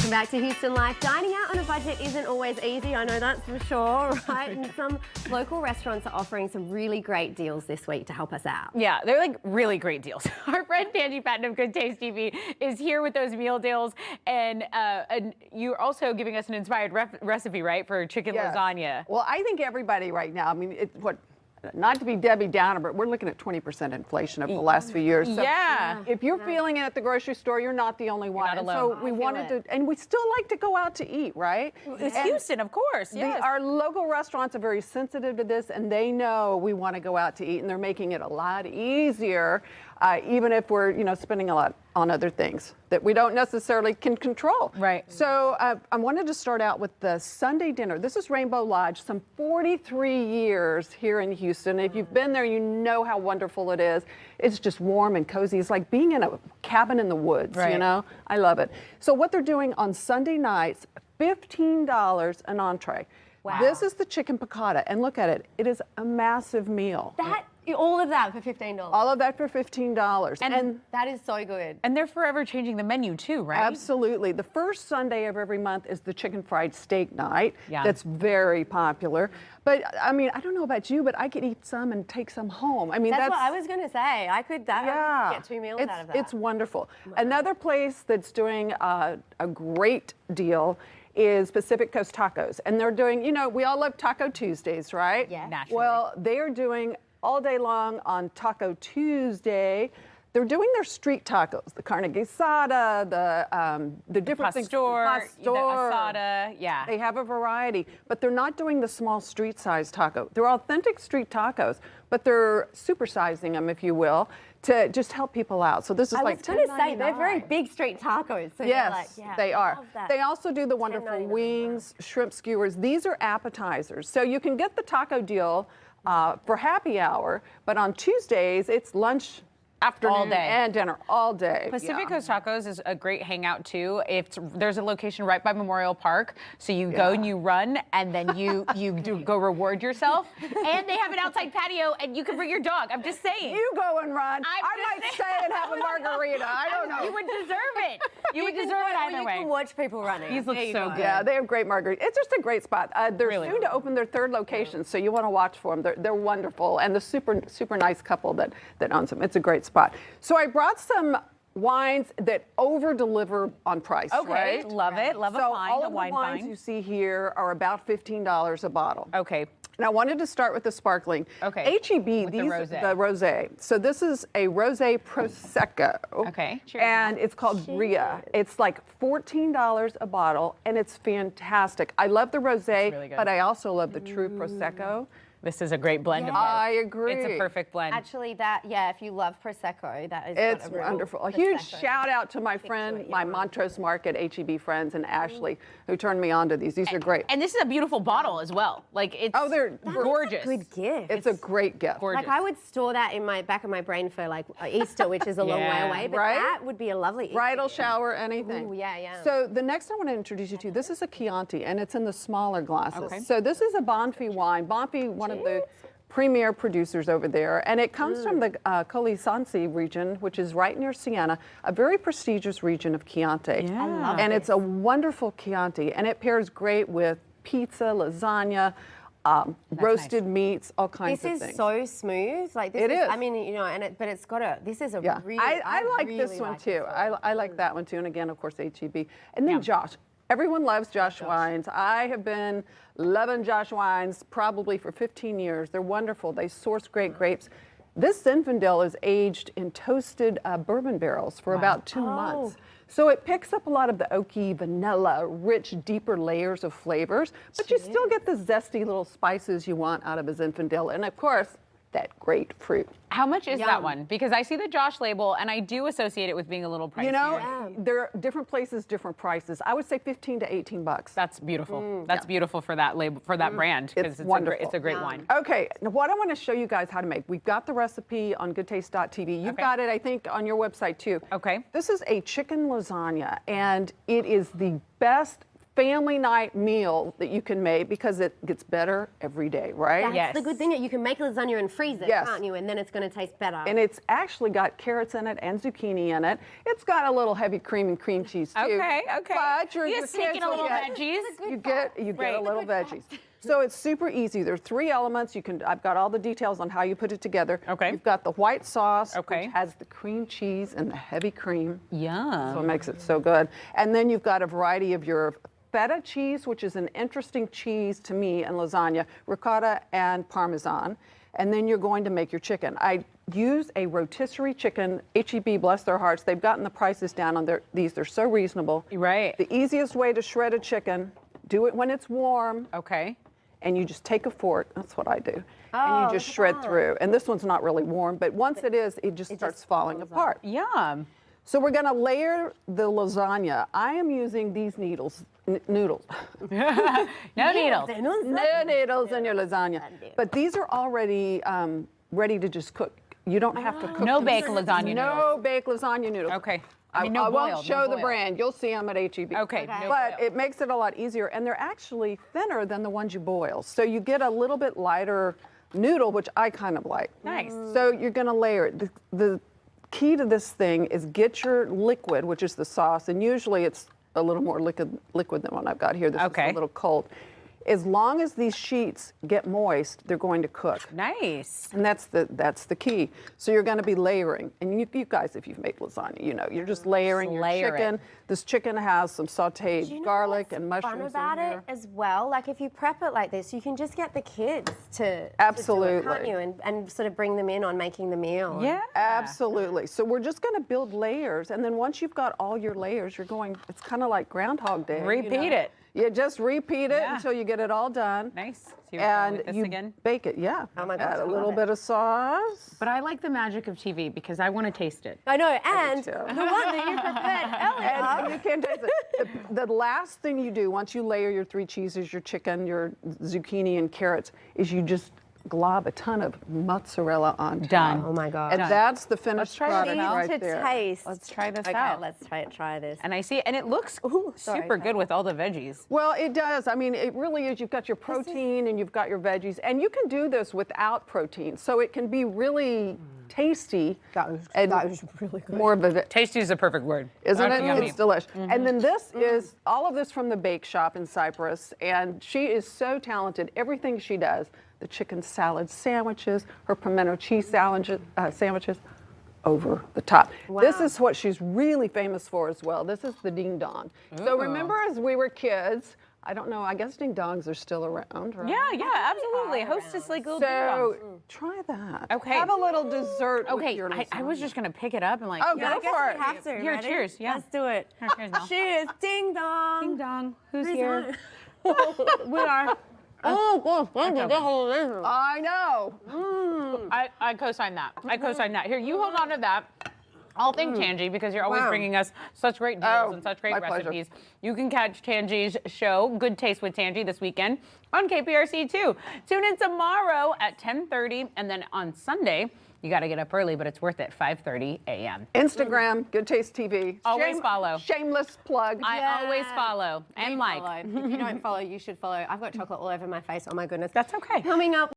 Welcome back to Houston Life. Dining out on a budget isn't always easy, I know that's for sure, right? And some local restaurants are offering some really great deals this week to help us out. Yeah, they're like really great deals. Our friend Tanji Patton of Goodtaste TV is here with those meal deals, and you're also giving us an inspired recipe, right, for chicken lasagna. Well, I think everybody right now, I mean, not to be Debbie Downer, but we're looking at 20% inflation over the last few years. So if you're feeling it at the grocery store, you're not the only one. Not alone. So we wanted to, and we still like to go out to eat, right? It's Houston, of course. Yes. Our local restaurants are very sensitive to this, and they know we want to go out to eat, and they're making it a lot easier, even if we're, spending a lot on other things that we don't necessarily can control. Right. So I wanted to start out with the Sunday dinner. This is Rainbow Lodge, some 43 years here in Houston. If you've been there, you know how wonderful it is. It's just warm and cozy. It's like being in a cabin in the woods, right. I love it. So what they're doing on Sunday nights, $15 an entree. Wow. This is the chicken piccata, and look at it. It is a massive meal. All of that for $15. All of that for $15. And that is so good. And they're forever changing the menu too, right? Absolutely. The first Sunday of every month is the chicken fried steak night. Yeah. That's very popular. But I mean, I don't know about you, but I could eat some and take some home. I mean, that's what I was going to say. I could get 2 meals out of that. It's wonderful. Another place that's doing a great deal is Pacific Coast Tacos. And they're doing, we all love Taco Tuesdays, right? Yeah. Naturally. Well, they are doing all day long on Taco Tuesday. They're doing their street tacos, the carne asada, the different things. Pastor, the asada, yeah. They have a variety, but they're not doing the small street-sized taco. They're authentic street tacos, but they're supersizing them, if you will, to just help people out. So this is like $10.99. I was going to say, they're very big street tacos. So yes, they are. That. They also do the wonderful wings, shrimp skewers. These are appetizers. So you can get the taco deal for happy hour, but on Tuesdays, it's lunch, afternoon, all day. and dinner all day. Pacific Coast Tacos is a great hangout too. There's a location right by Memorial Park, so you go and you run, and then you go reward yourself. And they have an outside patio, and you can bring your dog. I'm just saying. You go and run. I might stay and have a margarita. I don't know. You would deserve it. You would deserve it either way. You can watch people running. These look so good. Yeah, they have great margaritas. It's just a great spot. They're really soon to open their third location, so you want to watch for them. They're wonderful, and the super nice couple that owns them. It's a great spot. So I brought some wines that over-deliver on price, Okay, right? love it. Love So a wine, all a of wine the wines find. you see here are about $15 a bottle. Okay. And I wanted to start with the sparkling. Okay. H-E-B, With the rosé. rosé. So this is a rosé prosecco. Okay. Cheers. And it's called Bria. It's like $14 a bottle, and it's fantastic. I love the rosé, really good. but I also love the true prosecco. This is a great blend of both. I agree. It's a perfect blend. Actually, if you love Prosecco, that is It's got a real wonderful. A huge Prosecco. shout out to my friend, my Montrose Market H-E-B friends, and Ashley, who turned me on to these. These are great. And this is a beautiful bottle as well. Like it's they're gorgeous. Good gift. It's a great gift. Gorgeous. Like I would store that in my back of my brain for like Easter, which is a long way Yeah. away, but Right? that would be a lovely Easter Bridal gift. shower, anything. Ooh, yeah. So the next I want to introduce you to, this is a Chianti, and it's in the smaller glasses. Okay. So this is a Bonfi wine. Bonfi, one of the premier producers over there, and it comes from the Colisansi region, which is right near Siena, a very prestigious region of Chianti. Yeah. I love And this. it's a wonderful Chianti, and it pairs great with pizza, lasagna, roasted meats, all kinds This of is things. so smooth. Like this It is. I mean, but it's got this is a Yeah, really. I like really this one like too. this I like that one too, and again, of course, H-E-B. And then Josh. Everyone loves Josh wines. I have been loving Josh wines probably for 15 years. They're wonderful. They source great grapes. This Zinfandel is aged in toasted bourbon barrels for about 2 months. So it picks up a lot of the oaky, vanilla, rich, deeper layers of flavors, but you still get the zesty little spices you want out of a Zinfandel. And of course, that grapefruit. How much is that one? Because I see the Josh label, and I do associate it with being a little pricey. You know, there are different places, different prices. I would say 15 to 18 bucks. That's beautiful. That's beautiful for that label, for that brand, because It's wonderful. it's a great wine. Okay, now what I want to show you guys how to make. We've got the recipe on goodtaste.tv. You've got it, I think, on your website too. Okay. This is a chicken lasagna, and it is the best family night meal that you can make because it gets better every day, right? That's Yes. the good thing. You can make lasagna and freeze it, Yes. can't you? And then it's going to taste better. And it's actually got carrots in it and zucchini in it. It's got a little heavy cream and cream cheese too. Okay. But You your sneak in kids a will little get- veggies. You get Right. a little veggies. So it's super easy. There are 3 elements. I've got all the details on how you put it together. Okay. You've got the white sauce, Okay. which has the cream cheese and the heavy cream. Yum. So it makes it so good. And then you've got a variety of your feta cheese, which is an interesting cheese to me in lasagna, ricotta and Parmesan. And then you're going to make your chicken. I use a rotisserie chicken. H-E-B, bless their hearts. They've gotten the prices down on these. They're so reasonable. Right. The easiest way to shred a chicken, do it when it's warm, Okay. and you just take a fork. That's what I do. Oh, and you look just at shred that. through. And this one's not really warm, but once it is, it just starts falling apart. Yum. So we're going to layer the lasagna. I am using these noodles. No needles. No needles in your lasagna. But these are already ready to just cook. You don't have to cook No them. bake lasagna No noodles. bake lasagna noodles. Okay. I, no I won't boiled, show no the boiled. brand. You'll see them at H-E-B. Okay, no But boiled. it makes it a lot easier, and they're actually thinner than the ones you boil. So you get a little bit lighter noodle, which I kind of like. Nice. So you're going to layer it. The key to this thing is get your liquid, which is the sauce, and usually it's a little more liquid than what I've got here. This is Okay. a little cold. As long as these sheets get moist, they're going to cook. Nice. And that's the key. So you're going to be layering. And you guys, if you've made lasagna, you know, you're just layering your layer it. chicken. This chicken has some sauteed Do you know garlic what's and mushrooms fun about in it here. as well? Like if you prep it like this, you can just get the kids to Absolutely. do it, can't you? And sort of bring them in on making the meal. Yeah. Absolutely. So we're just going to build layers. And then once you've got all your layers, you're going, it's kind of like Groundhog Day. Repeat it. You just repeat it Yeah. until you get it all done. Nice. So you're going And with this you again? bake it, yeah. Oh my gosh, Add I a love little it. bit of sauce. But I like the magic of TV because I want to taste it. I know, and too. the one that you prepared earlier. And you can taste it. The last thing you do once you layer your 3 cheeses, your chicken, your zucchini, and carrots, is you just glob a ton of mozzarella on top. Done. Oh my God. And that's the finished try it product now. right to there. taste. Let's try this Okay, out. let's try this. And I see, and it looks sorry, super good with all the veggies. Well, it does. I mean, it really is. You've got your protein and you've got your veggies, and you can do this without protein, so it can be really tasty. That was really good. More of a Tasty is a perfect word. Isn't That's it? yummy. It's delicious. And then this is all of this from the Bake Shop in Cypress, and she is so talented. Everything she does, the chicken salad sandwiches, her pimento cheese sandwiches, over the top. This Wow. is what she's really famous for as well. This is the ding dong. So remember, as we were kids, I don't know, I guess ding dongs are still around, right? Yeah, absolutely. Hostess like little So ding-dongs. try that. Okay. Have a little dessert with Okay, your I was lasagna. just gonna pick it up and like. Oh, yeah, go for it. We have to. Here, ready? cheers, yeah. Let's do it. Cheers, Mel. Cheers. Ding dong. Ding dong. Who's Who's here? on? We are. I know. I co-sign that. I co-sign that. Here, you hold on to that. I'll thank Tanji because you're always Wow. bringing us such great deals Oh, and such great my pleasure. recipes. You can catch Tanji's show, Good Taste with Tanji, this weekend on KPRC too. Tune in tomorrow at 10:30, and then on Sunday, you got to get up early, but it's worth it, 5:30 a.m. Instagram, Good Taste TV. Always follow. Shameless plug. I always follow and like. Follow. If you don't follow, you should follow. I've got chocolate all over my face. Oh my goodness. That's okay. Coming up.